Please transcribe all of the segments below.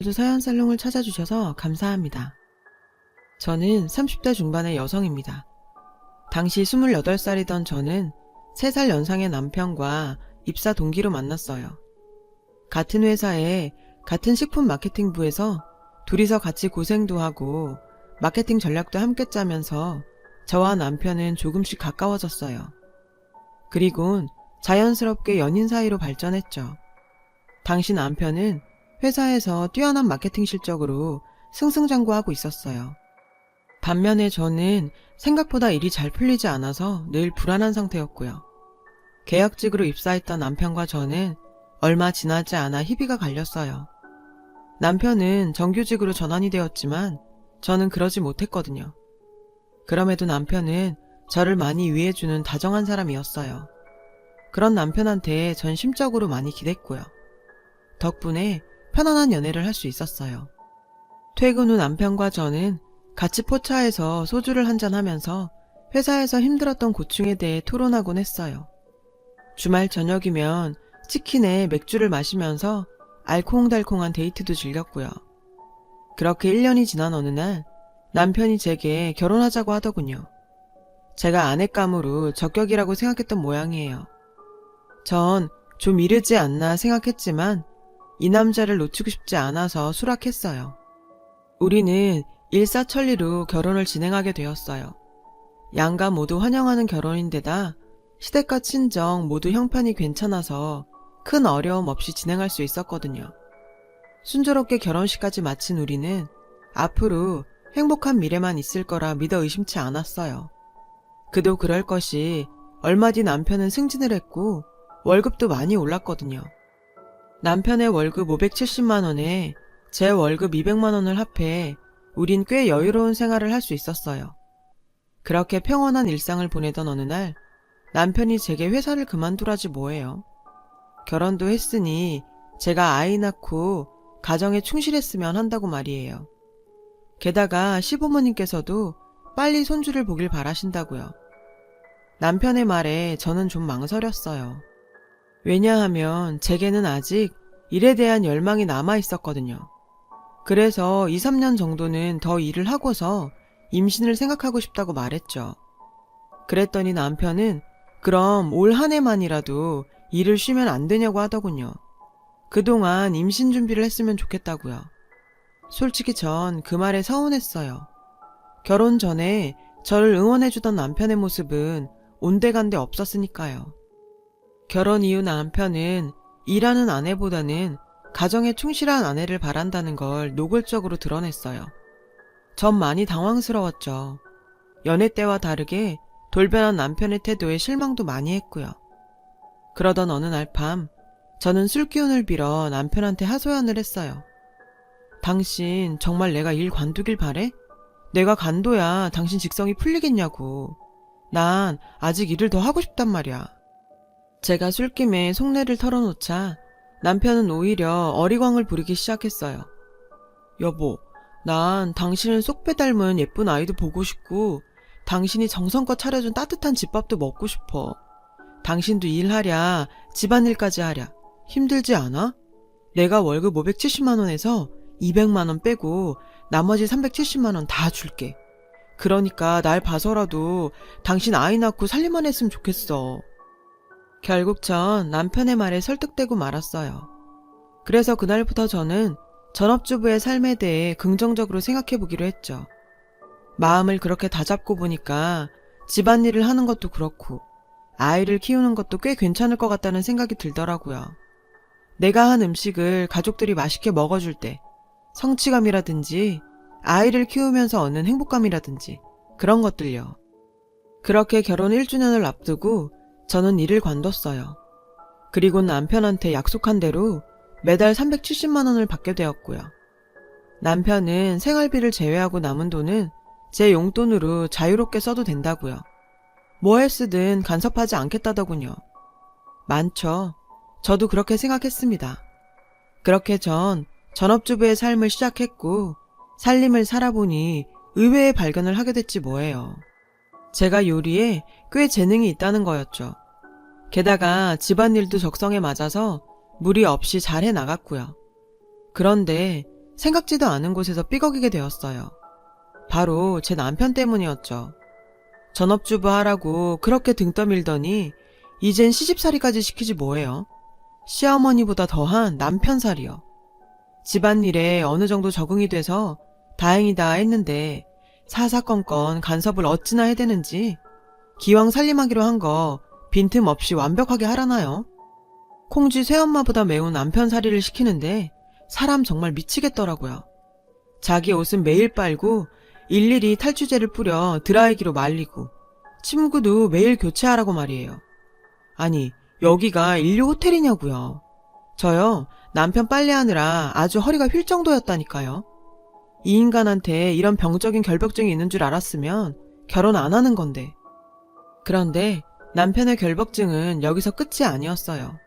오늘도 사연살롱을 찾아주셔서 감사합니다. 저는 30대 중반의 여성입니다. 당시 28살이던 저는 3살 연상의 남편과 입사 동기로 만났어요. 같은 회사에 같은 식품 마케팅부에서 둘이서 같이 고생도 하고 마케팅 전략도 함께 짜면서 저와 남편은 조금씩 가까워졌어요. 그리곤 자연스럽게 연인 사이로 발전했죠. 당시 남편은 회사에서 뛰어난 마케팅 실적으로 승승장구하고 있었어요. 반면에 저는 생각보다 일이 잘 풀리지 않아서 늘 불안한 상태였고요. 계약직으로 입사했던 남편과 저는 얼마 지나지 않아 희비가 갈렸어요. 남편은 정규직으로 전환이 되었지만 저는 그러지 못했거든요. 그럼에도 남편은 저를 많이 위해주는 다정한 사람이었어요. 그런 남편한테 전 심적으로 많이 기댔고요. 덕분에 편안한 연애를 할 수 있었어요. 퇴근 후 남편과 저는 같이 포차에서 소주를 한잔하면서 회사에서 힘들었던 고충에 대해 토론하곤 했어요. 주말 저녁이면 치킨에 맥주를 마시면서 알콩달콩한 데이트도 즐겼고요. 그렇게 1년이 지난 어느 날 남편이 제게 결혼하자고 하더군요. 제가 아내감으로 적격이라고 생각했던 모양이에요. 전 좀 이르지 않나 생각했지만 이 남자를 놓치고 싶지 않아서 수락했어요. 우리는 일사천리로 결혼을 진행하게 되었어요. 양가 모두 환영하는 결혼인데다 시댁과 친정 모두 형편이 괜찮아서 큰 어려움 없이 진행할 수 있었거든요. 순조롭게 결혼식까지 마친 우리는 앞으로 행복한 미래만 있을 거라 믿어 의심치 않았어요. 그도 그럴 것이 얼마 뒤 남편은 승진을 했고 월급도 많이 올랐거든요. 남편의 월급 570만 원에 제 월급 200만 원을 합해 우린 꽤 여유로운 생활을 할 수 있었어요. 그렇게 평온한 일상을 보내던 어느 날 남편이 제게 회사를 그만두라지 뭐예요. 결혼도 했으니 제가 아이 낳고 가정에 충실했으면 한다고 말이에요. 게다가 시부모님께서도 빨리 손주를 보길 바라신다고요. 남편의 말에 저는 좀 망설였어요. 왜냐하면 제게는 아직 일에 대한 열망이 남아 있었거든요. 그래서 2, 3년 정도는 더 일을 하고서 임신을 생각하고 싶다고 말했죠. 그랬더니 남편은 그럼 올 한 해만이라도 일을 쉬면 안 되냐고 하더군요. 그동안 임신 준비를 했으면 좋겠다고요. 솔직히 전 그 말에 서운했어요. 결혼 전에 저를 응원해주던 남편의 모습은 온데간데 없었으니까요. 결혼 이후 남편은 일하는 아내보다는 가정에 충실한 아내를 바란다는 걸 노골적으로 드러냈어요. 전 많이 당황스러웠죠. 연애 때와 다르게 돌변한 남편의 태도에 실망도 많이 했고요. 그러던 어느 날 밤 저는 술기운을 빌어 남편한테 하소연을 했어요. 당신 정말 내가 일 관두길 바래? 내가 간둬야 당신 직성이 풀리겠냐고. 난 아직 일을 더 하고 싶단 말이야. 제가 술김에 속내를 털어놓자 남편은 오히려 어리광을 부리기 시작했어요. 여보, 난 당신을 쏙빼 닮은 예쁜 아이도 보고 싶고 당신이 정성껏 차려준 따뜻한 집밥도 먹고 싶어. 당신도 일하랴, 집안일까지 하랴. 힘들지 않아? 내가 월급 570만 원에서 200만 원 빼고 나머지 370만 원 다 줄게. 그러니까 날 봐서라도 당신 아이 낳고 살림만 했으면 좋겠어. 결국 전 남편의 말에 설득되고 말았어요. 그래서 그날부터 저는 전업주부의 삶에 대해 긍정적으로 생각해보기로 했죠. 마음을 그렇게 다잡고 보니까 집안일을 하는 것도 그렇고 아이를 키우는 것도 꽤 괜찮을 것 같다는 생각이 들더라고요. 내가 한 음식을 가족들이 맛있게 먹어줄 때 성취감이라든지 아이를 키우면서 얻는 행복감이라든지 그런 것들요. 그렇게 결혼 1주년을 앞두고 저는 일을 관뒀어요. 그리고 남편한테 약속한 대로 매달 370만 원을 받게 되었고요. 남편은 생활비를 제외하고 남은 돈은 제 용돈으로 자유롭게 써도 된다고요. 뭐에 쓰든 간섭하지 않겠다더군요. 많죠. 저도 그렇게 생각했습니다. 그렇게 전 전업주부의 삶을 시작했고 살림을 살아보니 의외의 발견을 하게 됐지 뭐예요. 제가 요리에 꽤 재능이 있다는 거였죠. 게다가 집안일도 적성에 맞아서 무리 없이 잘 해나갔고요. 그런데 생각지도 않은 곳에서 삐걱이게 되었어요. 바로 제 남편 때문이었죠. 전업주부 하라고 그렇게 등 떠밀더니 이젠 시집살이까지 시키지 뭐예요. 시어머니보다 더한 남편살이요. 집안일에 어느 정도 적응이 돼서 다행이다 했는데 사사건건 간섭을 어찌나 해대는지 기왕 살림하기로 한 거 빈틈없이 완벽하게 하라나요? 콩쥐 새엄마보다 매운 남편살이를 시키는데 사람 정말 미치겠더라고요. 자기 옷은 매일 빨고 일일이 탈취제를 뿌려 드라이기로 말리고 침구도 매일 교체하라고 말이에요. 아니, 여기가 인류 호텔이냐고요. 저요, 남편 빨래하느라 아주 허리가 휠 정도였다니까요. 이 인간한테 이런 병적인 결벽증이 있는 줄 알았으면 결혼 안 하는 건데. 그런데 남편의 결벽증은 여기서 끝이 아니었어요.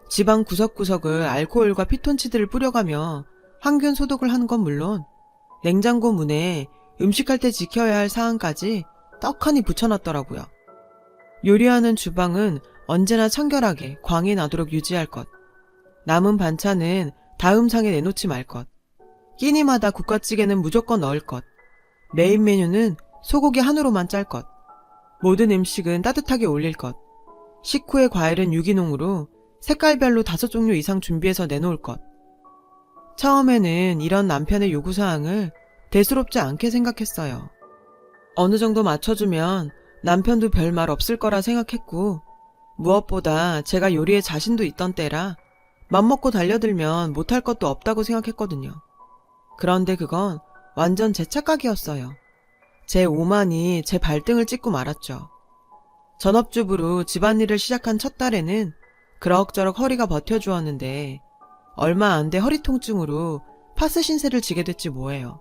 집안 구석구석을 알코올과 피톤치드를 뿌려가며 항균 소독을 하는 건 물론 냉장고 문에 음식할 때 지켜야 할 사항까지 떡하니 붙여놨더라고요. 요리하는 주방은 언제나 청결하게 광이 나도록 유지할 것. 남은 반찬은 다음 상에 내놓지 말 것. 끼니마다 국화찌개는 무조건 넣을 것. 메인 메뉴는 소고기 한우로만 짤 것. 모든 음식은 따뜻하게 올릴 것. 식후의 과일은 유기농으로 색깔별로 5종류 이상 준비해서 내놓을 것. 처음에는 이런 남편의 요구사항을 대수롭지 않게 생각했어요. 어느 정도 맞춰주면 남편도 별말 없을 거라 생각했고 무엇보다 제가 요리에 자신도 있던 때라 맘먹고 달려들면 못할 것도 없다고 생각했거든요. 그런데 그건 완전 제 착각이었어요. 제 오만이 제 발등을 찍고 말았죠. 전업주부로 집안일을 시작한 첫 달에는 그럭저럭 허리가 버텨주었는데 얼마 안 돼 허리 통증으로 파스 신세를 지게 됐지 뭐예요.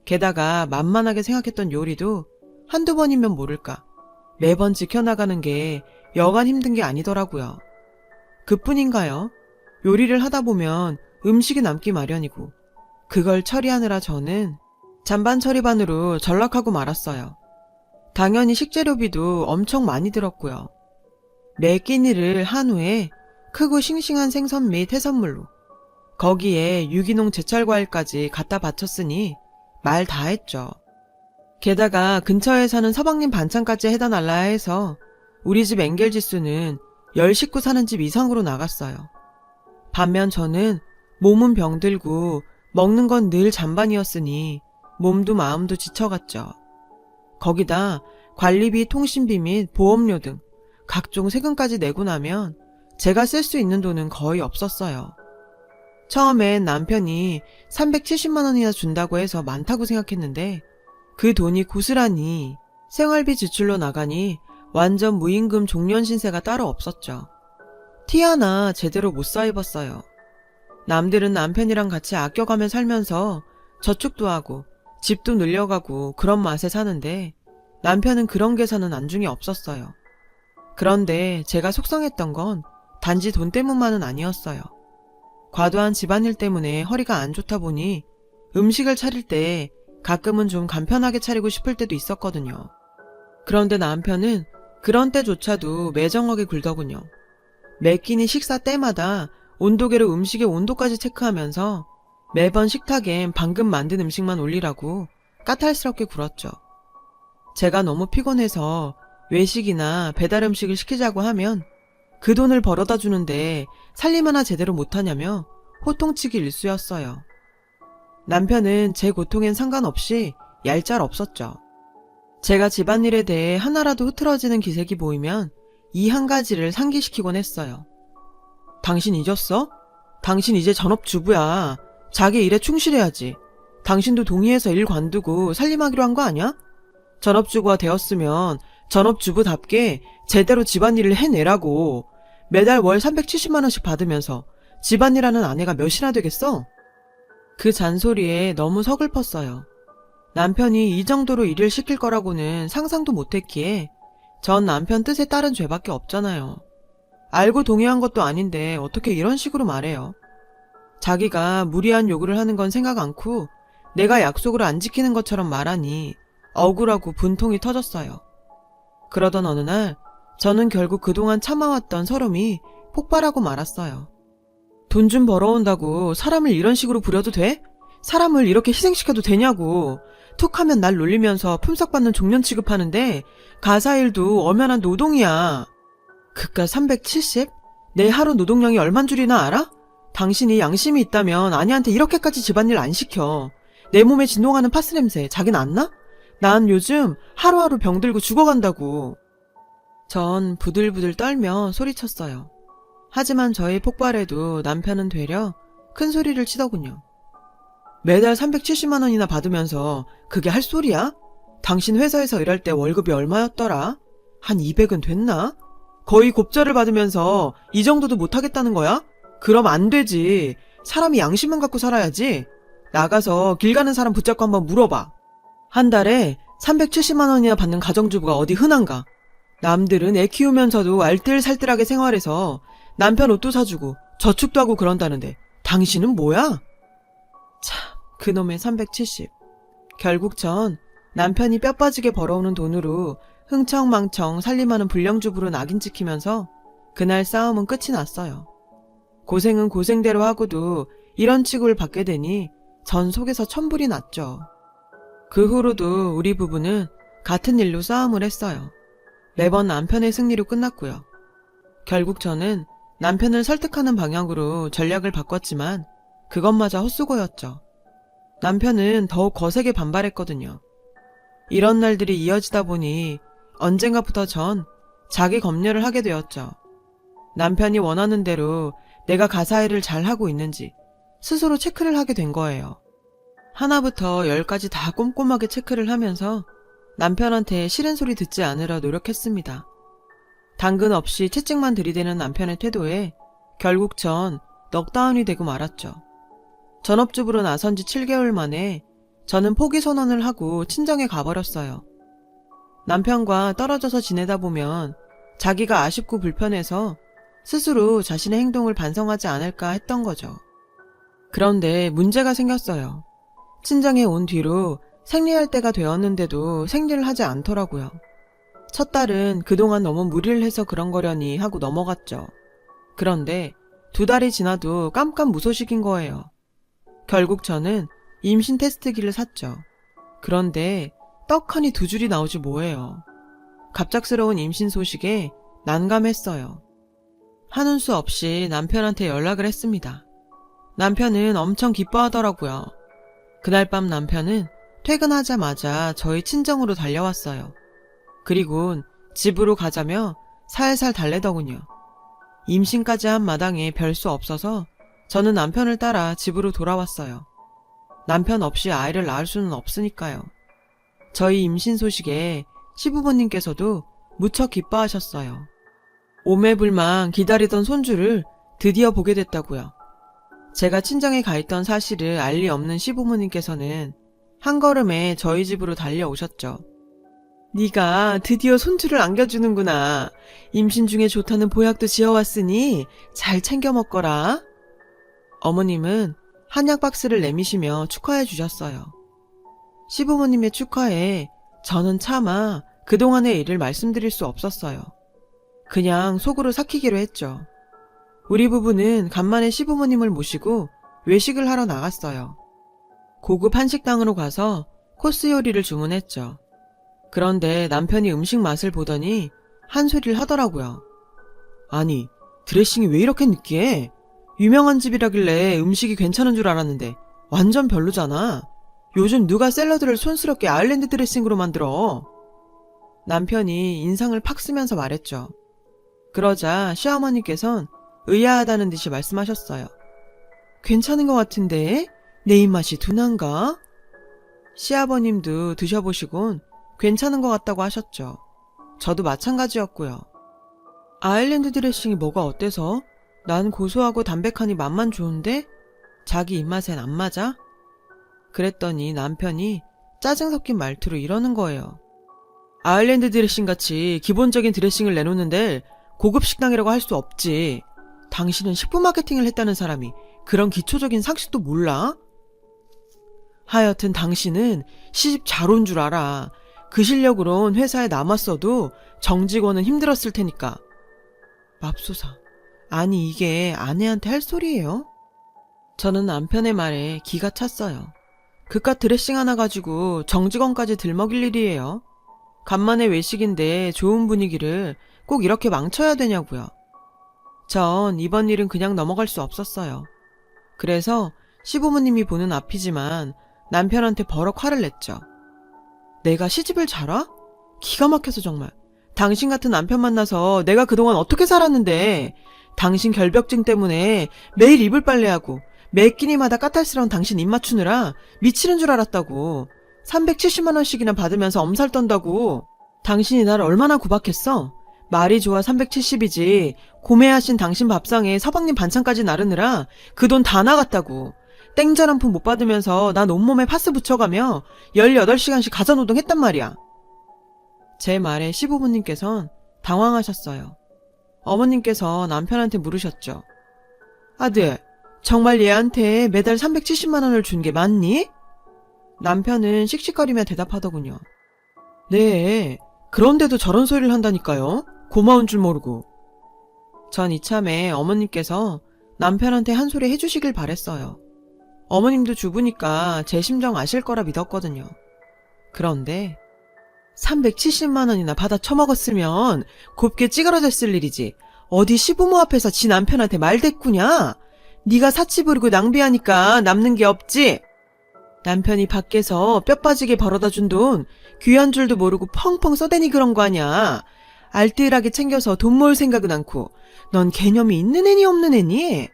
게다가 만만하게 생각했던 요리도 한두 번이면 모를까 매번 지켜나가는 게 여간 힘든 게 아니더라고요. 그뿐인가요? 요리를 하다 보면 음식이 남기 마련이고 그걸 처리하느라 저는 잔반 처리반으로 전락하고 말았어요. 당연히 식재료비도 엄청 많이 들었고요. 매 끼니를 한 후에 크고 싱싱한 생선 및 해산물로 거기에 유기농 제철과일까지 갖다 바쳤으니 말 다 했죠. 게다가 근처에 사는 서방님 반찬까지 해다 날라 해서 우리 집 엥겔지수는 10식구 사는 집 이상으로 나갔어요. 반면 저는 몸은 병들고 먹는 건 늘 잔반이었으니 몸도 마음도 지쳐갔죠. 거기다 관리비, 통신비 및 보험료 등 각종 세금까지 내고 나면 제가 쓸 수 있는 돈은 거의 없었어요. 처음엔 남편이 370만 원이나 준다고 해서 많다고 생각했는데 그 돈이 고스란히 생활비 지출로 나가니 완전 무임금 종년 신세가 따로 없었죠. 티 하나 제대로 못 사 입었어요. 남들은 남편이랑 같이 아껴가며 살면서 저축도 하고 집도 늘려가고 그런 맛에 사는데 남편은 그런 계산은 안중에 없었어요. 그런데 제가 속상했던 건 단지 돈 때문만은 아니었어요. 과도한 집안일 때문에 허리가 안 좋다 보니 음식을 차릴 때 가끔은 좀 간편하게 차리고 싶을 때도 있었거든요. 그런데 남편은 그런 때조차도 매정하게 굴더군요. 매 끼니 식사 때마다 온도계로 음식의 온도까지 체크하면서 매번 식탁엔 방금 만든 음식만 올리라고 까탈스럽게 굴었죠. 제가 너무 피곤해서 외식이나 배달 음식을 시키자고 하면 그 돈을 벌어다 주는데 살림 하나 제대로 못하냐며 호통치기 일쑤였어요. 남편은 제 고통엔 상관없이 얄짤 없었죠. 제가 집안일에 대해 하나라도 흐트러지는 기색이 보이면 이 한 가지를 상기시키곤 했어요. 당신 잊었어? 당신 이제 전업주부야. 자기 일에 충실해야지. 당신도 동의해서 일 관두고 살림하기로 한 거 아니야? 전업주부가 되었으면 전업주부답게 제대로 집안일을 해내라고. 매달 월 370만 원씩 받으면서 집안일하는 아내가 몇이나 되겠어? 그 잔소리에 너무 서글펐어요. 남편이 이 정도로 일을 시킬 거라고는 상상도 못했기에 전 남편 뜻에 따른 죄밖에 없잖아요. 알고 동의한 것도 아닌데 어떻게 이런 식으로 말해요. 자기가 무리한 요구를 하는 건 생각 않고 내가 약속을 안 지키는 것처럼 말하니 억울하고 분통이 터졌어요. 그러던 어느 날 저는 결국 그동안 참아왔던 서름이 폭발하고 말았어요. 돈 좀 벌어온다고 사람을 이런 식으로 부려도 돼? 사람을 이렇게 희생시켜도 되냐고. 툭 하면 날 놀리면서 품삯받는 종년 취급하는데 가사일도 엄연한 노동이야. 그깟 370? 내 하루 노동량이 얼만 줄이나 알아? 당신이 양심이 있다면 아니한테 이렇게까지 집안일 안 시켜. 내 몸에 진동하는 파스 냄새 자긴 안 나? 난 요즘 하루하루 병들고 죽어간다고. 전 부들부들 떨며 소리쳤어요. 하지만 저의 폭발에도 남편은 되려 큰 소리를 치더군요. 매달 370만 원이나 받으면서 그게 할 소리야? 당신 회사에서 일할 때 월급이 얼마였더라? 한 200은 됐나? 거의 곱절을 받으면서 이 정도도 못하겠다는 거야? 그럼 안 되지. 사람이 양심만 갖고 살아야지. 나가서 길 가는 사람 붙잡고 한번 물어봐. 한 달에 370만 원이나 받는 가정주부가 어디 흔한가? 남들은 애 키우면서도 알뜰살뜰하게 생활해서 남편 옷도 사주고 저축도 하고 그런다는데 당신은 뭐야? 참, 그놈의 370. 결국 전 남편이 뼈 빠지게 벌어오는 돈으로 흥청망청 살림하는 불량주부로 낙인 찍히면서 그날 싸움은 끝이 났어요. 고생은 고생대로 하고도 이런 취급을 받게 되니 전 속에서 천불이 났죠. 그 후로도 우리 부부는 같은 일로 싸움을 했어요. 매번 남편의 승리로 끝났고요. 결국 저는 남편을 설득하는 방향으로 전략을 바꿨지만 그것마저 헛수고였죠. 남편은 더욱 거세게 반발했거든요. 이런 날들이 이어지다 보니 언젠가부터 전 자기 검열을 하게 되었죠. 남편이 원하는 대로 내가 가사일을 잘하고 있는지 스스로 체크를 하게 된 거예요. 하나부터 10까지 다 꼼꼼하게 체크를 하면서 남편한테 싫은 소리 듣지 않으려 노력했습니다. 당근 없이 채찍만 들이대는 남편의 태도에 결국 전 넉다운이 되고 말았죠. 전업주부로 나선 지 7개월 만에 저는 포기 선언을 하고 친정에 가버렸어요. 남편과 떨어져서 지내다 보면 자기가 아쉽고 불편해서 스스로 자신의 행동을 반성하지 않을까 했던 거죠. 그런데 문제가 생겼어요. 친정에 온 뒤로 생리할 때가 되었는데도 생리를 하지 않더라고요. 첫 딸은 그동안 너무 무리를 해서 그런 거려니 하고 넘어갔죠. 그런데 2달이 지나도 깜깜무소식인 거예요. 결국 저는 임신 테스트기를 샀죠. 그런데 떡하니 2줄이 나오지 뭐예요. 갑작스러운 임신 소식에 난감했어요. 하는 수 없이 남편한테 연락을 했습니다. 남편은 엄청 기뻐하더라고요. 그날 밤 남편은 퇴근하자마자 저희 친정으로 달려왔어요. 그리곤 집으로 가자며 살살 달래더군요. 임신까지 한 마당에 별 수 없어서 저는 남편을 따라 집으로 돌아왔어요. 남편 없이 아이를 낳을 수는 없으니까요. 저희 임신 소식에 시부모님께서도 무척 기뻐하셨어요. 오매불망 기다리던 손주를 드디어 보게 됐다고요. 제가 친정에 가 있던 사실을 알 리 없는 시부모님께서는 한 걸음에 저희 집으로 달려오셨죠. 네가 드디어 손주를 안겨주는구나. 임신 중에 좋다는 보약도 지어왔으니 잘 챙겨 먹거라. 어머님은 한약 박스를 내미시며 축하해 주셨어요. 시부모님의 축하에 저는 차마 그동안의 일을 말씀드릴 수 없었어요. 그냥 속으로 삭히기로 했죠. 우리 부부는 간만에 시부모님을 모시고 외식을 하러 나갔어요. 고급 한식당으로 가서 코스 요리를 주문했죠. 그런데 남편이 음식 맛을 보더니 한 소리를 하더라고요. 아니, 드레싱이 왜 이렇게 느끼해? 유명한 집이라길래 음식이 괜찮은 줄 알았는데 완전 별로잖아. 요즘 누가 샐러드를 촌스럽게 아일랜드 드레싱으로 만들어? 남편이 인상을 팍 쓰면서 말했죠. 그러자 시어머니께선 의아하다는 듯이 말씀하셨어요. 괜찮은 것 같은데 내 입맛이 둔한가? 시아버님도 드셔보시곤 괜찮은 것 같다고 하셨죠. 저도 마찬가지였고요. 아일랜드 드레싱이 뭐가 어때서? 난 고소하고 담백하니 맛만 좋은데? 자기 입맛엔 안 맞아? 그랬더니 남편이 짜증 섞인 말투로 이러는 거예요. 아일랜드 드레싱같이 기본적인 드레싱을 내놓는데 고급 식당이라고 할 수 없지. 당신은 식품 마케팅을 했다는 사람이 그런 기초적인 상식도 몰라? 하여튼 당신은 시집 잘 온 줄 알아. 그 실력으론 회사에 남았어도 정직원은 힘들었을 테니까. 맙소사. 아니 이게 아내한테 할 소리예요? 저는 남편의 말에 기가 찼어요. 그깟 드레싱 하나 가지고 정직원까지 들먹일 일이에요. 간만에 외식인데 좋은 분위기를 꼭 이렇게 망쳐야 되냐고요. 전 이번 일은 그냥 넘어갈 수 없었어요. 그래서 시부모님이 보는 앞이지만 남편한테 버럭 화를 냈죠. 내가 시집을 잘 와? 기가 막혀서 정말. 당신 같은 남편 만나서 내가 그동안 어떻게 살았는데 당신 결벽증 때문에 매일 이불 빨래하고 매 끼니마다 까탈스러운 당신 입 맞추느라 미치는 줄 알았다고. 370만 원씩이나 받으면서 엄살 떤다고. 당신이 날 얼마나 구박했어? 말이 좋아 370이지 고매하신 당신 밥상에 서방님 반찬까지 나르느라 그 돈 다 나갔다고. 땡전 한 푼 못 받으면서 난 온몸에 파스 붙여가며 18시간씩 가사노동했단 말이야. 제 말에 시부모님께선 당황하셨어요. 어머님께서 남편한테 물으셨죠. 아들, 정말 얘한테 매달 370만 원을 준 게 맞니? 남편은 씩씩거리며 대답하더군요. 네, 그런데도 저런 소리를 한다니까요. 고마운 줄 모르고. 전 이참에 어머님께서 남편한테 한 소리 해주시길 바랬어요. 어머님도 주부니까 제 심정 아실 거라 믿었거든요. 그런데 370만 원이나 받아 처먹었으면 곱게 찌그러졌을 일이지. 어디 시부모 앞에서 지 남편한테 말대꾸냐? 네가 사치 부리고 낭비하니까 남는 게 없지. 남편이 밖에서 뼈 빠지게 벌어다 준 돈 귀한 줄도 모르고 펑펑 써대니 그런 거 아냐. 알뜰하게 챙겨서 돈 모을 생각은 않고 넌 개념이 있는 애니 없는 애니?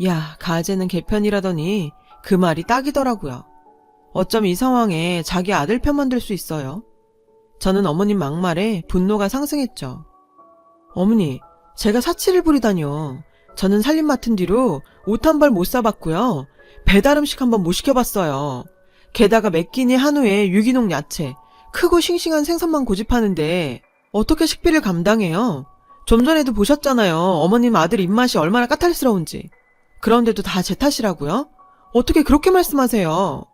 야, 가재는 개편이라더니 그 말이 딱이더라고요. 어쩜 이 상황에 자기 아들 편만 들 수 있어요? 저는 어머님 막말에 분노가 상승했죠. 어머니, 제가 사치를 부리다뇨. 저는 살림 맡은 뒤로 옷 한 벌 못 사봤고요. 배달 음식 한번 못 시켜봤어요. 게다가 몇 끼니 한우에 유기농 야채, 크고 싱싱한 생선만 고집하는데 어떻게 식비를 감당해요? 좀 전에도 보셨잖아요. 어머님 아들 입맛이 얼마나 까탈스러운지. 그런데도 다 제 탓이라고요? 어떻게 그렇게 말씀하세요?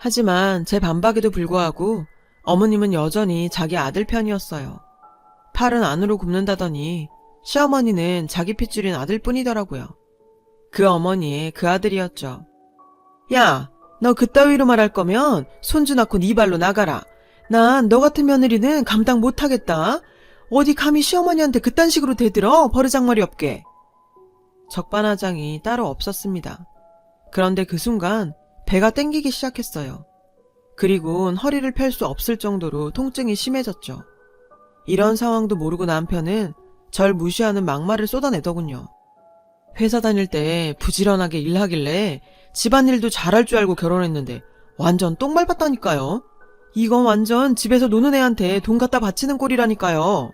하지만 제 반박에도 불구하고 어머님은 여전히 자기 아들 편이었어요. 팔은 안으로 굽는다더니 시어머니는 자기 핏줄인 아들뿐이더라고요. 그 어머니의 그 아들이었죠. 야, 너 그따위로 말할 거면 손주 낳고 네 발로 나가라. 난 너 같은 며느리는 감당 못하겠다. 어디 감히 시어머니한테 그딴 식으로 대들어 버르장머리 없게. 적반하장이 따로 없었습니다. 그런데 그 순간 배가 땡기기 시작했어요. 그리곤 허리를 펼 수 없을 정도로 통증이 심해졌죠. 이런 상황도 모르고 남편은 절 무시하는 막말을 쏟아내더군요. 회사 다닐 때 부지런하게 일하길래 집안일도 잘할 줄 알고 결혼했는데 완전 똥 밟았다니까요. 이건 완전 집에서 노는 애한테 돈 갖다 바치는 꼴이라니까요.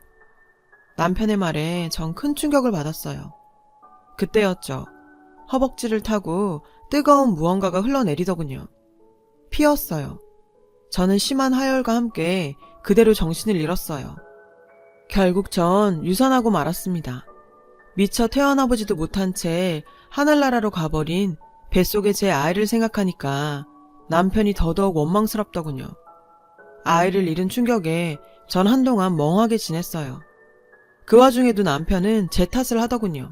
남편의 말에 전 큰 충격을 받았어요. 그때였죠. 허벅지를 타고 뜨거운 무언가가 흘러내리더군요. 피었어요. 저는 심한 하혈과 함께 그대로 정신을 잃었어요. 결국 전 유산하고 말았습니다. 미처 태어나보지도 못한 채 하늘나라로 가버린 뱃속의 제 아이를 생각하니까 남편이 더더욱 원망스럽더군요. 아이를 잃은 충격에 전 한동안 멍하게 지냈어요. 그 와중에도 남편은 제 탓을 하더군요.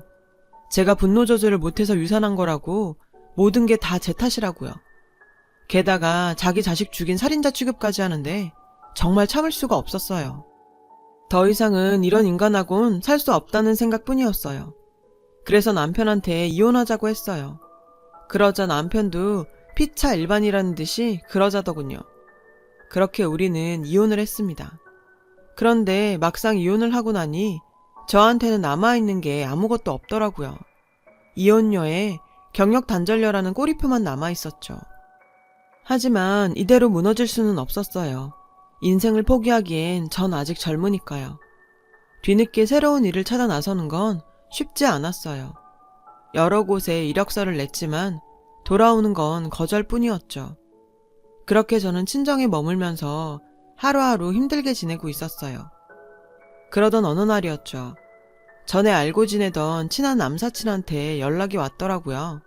제가 분노 조절을 못해서 유산한 거라고, 모든 게 다 제 탓이라고요. 게다가 자기 자식 죽인 살인자 취급까지 하는데 정말 참을 수가 없었어요. 더 이상은 이런 인간하곤 살 수 없다는 생각뿐이었어요. 그래서 남편한테 이혼하자고 했어요. 그러자 남편도 피차 일반이라는 듯이 그러자더군요. 그렇게 우리는 이혼을 했습니다. 그런데 막상 이혼을 하고 나니 저한테는 남아있는 게 아무것도 없더라고요. 이혼녀에 경력 단절녀라는 꼬리표만 남아있었죠. 하지만 이대로 무너질 수는 없었어요. 인생을 포기하기엔 전 아직 젊으니까요. 뒤늦게 새로운 일을 찾아 나서는 건 쉽지 않았어요. 여러 곳에 이력서를 냈지만 돌아오는 건 거절뿐이었죠. 그렇게 저는 친정에 머물면서 하루하루 힘들게 지내고 있었어요. 그러던 어느 날이었죠. 전에 알고 지내던 친한 남사친한테 연락이 왔더라고요.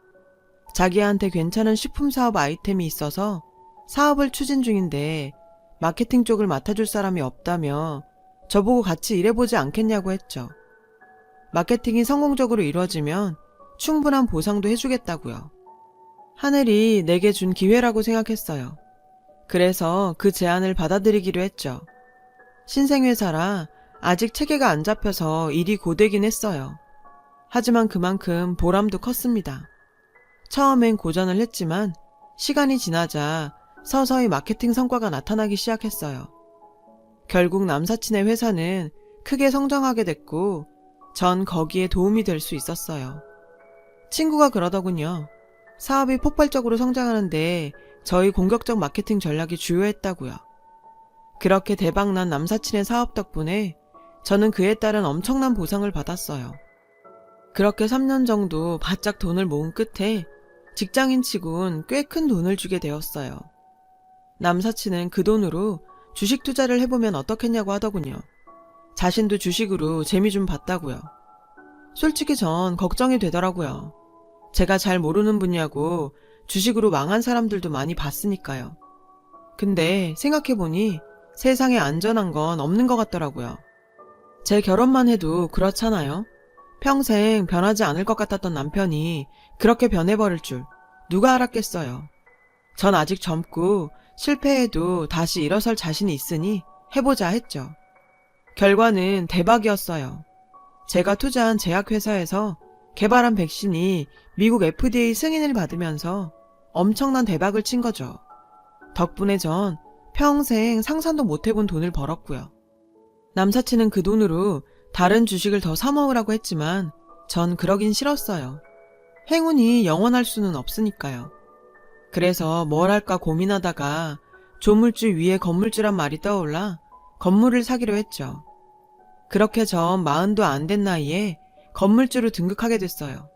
자기한테 괜찮은 식품 사업 아이템이 있어서 사업을 추진 중인데 마케팅 쪽을 맡아줄 사람이 없다며 저보고 같이 일해보지 않겠냐고 했죠. 마케팅이 성공적으로 이루어지면 충분한 보상도 해주겠다고요. 하늘이 내게 준 기회라고 생각했어요. 그래서 그 제안을 받아들이기로 했죠. 신생회사라 아직 체계가 안 잡혀서 일이 고되긴 했어요. 하지만 그만큼 보람도 컸습니다. 처음엔 고전을 했지만 시간이 지나자 서서히 마케팅 성과가 나타나기 시작했어요. 결국 남사친의 회사는 크게 성장하게 됐고 전 거기에 도움이 될 수 있었어요. 친구가 그러더군요. 사업이 폭발적으로 성장하는데 저희 공격적 마케팅 전략이 주요했다고요. 그렇게 대박난 남사친의 사업 덕분에 저는 그에 따른 엄청난 보상을 받았어요. 그렇게 3년 정도 바짝 돈을 모은 끝에 직장인치곤 꽤 큰 돈을 주게 되었어요. 남사친은 그 돈으로 주식 투자를 해보면 어떻겠냐고 하더군요. 자신도 주식으로 재미 좀 봤다고요. 솔직히 전 걱정이 되더라고요. 제가 잘 모르는 분야고 주식으로 망한 사람들도 많이 봤으니까요. 근데 생각해보니 세상에 안전한 건 없는 것 같더라고요. 제 결혼만 해도 그렇잖아요. 평생 변하지 않을 것 같았던 남편이 그렇게 변해버릴 줄 누가 알았겠어요. 전 아직 젊고 실패해도 다시 일어설 자신이 있으니 해보자 했죠. 결과는 대박이었어요. 제가 투자한 제약회사에서 개발한 백신이 미국 FDA 승인을 받으면서 엄청난 대박을 친 거죠. 덕분에 전 평생 상상도 못 해본 돈을 벌었고요. 남사친은 그 돈으로 다른 주식을 더 사먹으라고 했지만 전 그러긴 싫었어요. 행운이 영원할 수는 없으니까요. 그래서 뭘 할까 고민하다가 조물주 위에 건물주란 말이 떠올라 건물을 사기로 했죠. 그렇게 전 40도 안 된 나이에 건물주로 등극하게 됐어요.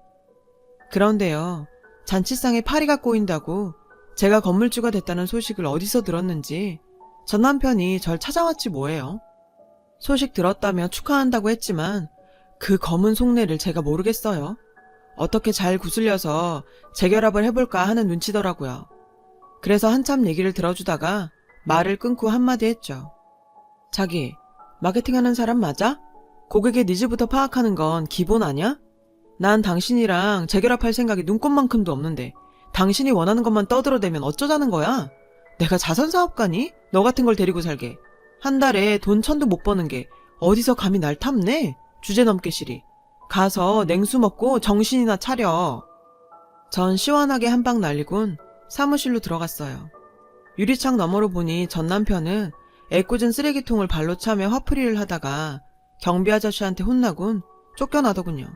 그런데요, 잔치상에 파리가 꼬인다고 제가 건물주가 됐다는 소식을 어디서 들었는지 전 남편이 절 찾아왔지 뭐예요. 소식 들었다며 축하한다고 했지만 그 검은 속내를 제가 모르겠어요. 어떻게 잘 구슬려서 재결합을 해볼까 하는 눈치더라고요. 그래서 한참 얘기를 들어주다가 말을 끊고 한마디 했죠. 자기, 마케팅하는 사람 맞아? 고객의 니즈부터 파악하는 건 기본 아니야? 난 당신이랑 재결합할 생각이 눈꼽만큼도 없는데 당신이 원하는 것만 떠들어대면 어쩌자는 거야? 내가 자선사업가니? 너 같은 걸 데리고 살게. 한 달에 돈 1000도 못 버는 게 어디서 감히 날 탐내? 주제넘게 시리. 가서 냉수 먹고 정신이나 차려. 전 시원하게 한 방 날리곤 사무실로 들어갔어요. 유리창 너머로 보니 전 남편은 애꿎은 쓰레기통을 발로 차며 화풀이를 하다가 경비 아저씨한테 혼나곤 쫓겨나더군요.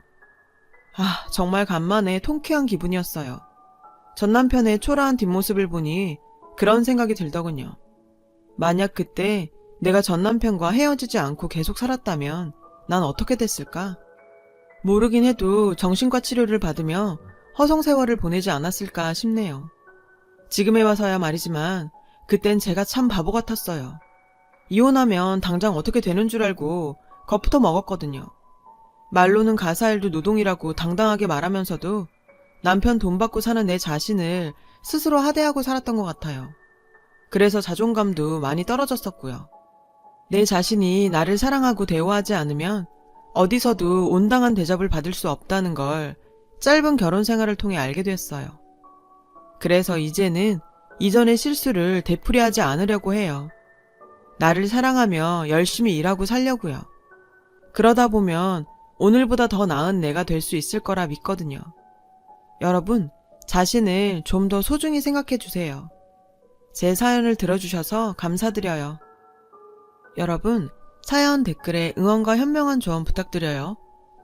아, 정말 간만에 통쾌한 기분이었어요. 전 남편의 초라한 뒷모습을 보니 그런 생각이 들더군요. 만약 그때 내가 전 남편과 헤어지지 않고 계속 살았다면 난 어떻게 됐을까? 모르긴 해도 정신과 치료를 받으며 허송세월을 보내지 않았을까 싶네요. 지금에 와서야 말이지만 그땐 제가 참 바보 같았어요. 이혼하면 당장 어떻게 되는 줄 알고 겁부터 먹었거든요. 말로는 가사일도 노동이라고 당당하게 말하면서도 남편 돈 받고 사는 내 자신을 스스로 하대하고 살았던 것 같아요. 그래서 자존감도 많이 떨어졌었고요. 내 자신이 나를 사랑하고 대우하지 않으면 어디서도 온당한 대접을 받을 수 없다는 걸 짧은 결혼 생활을 통해 알게 됐어요. 그래서 이제는 이전의 실수를 되풀이하지 않으려고 해요. 나를 사랑하며 열심히 일하고 살려고요. 그러다 보면 오늘보다 더 나은 내가 될 수 있을 거라 믿거든요. 여러분, 자신을 좀 더 소중히 생각해 주세요. 제 사연을 들어주셔서 감사드려요. 여러분, 사연 댓글에 응원과 현명한 조언 부탁드려요.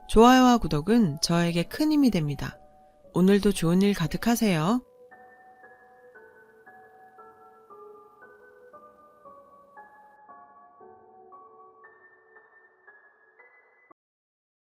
좋아요와 구독은 저에게 큰 힘이 됩니다. 오늘도 좋은 일 가득하세요.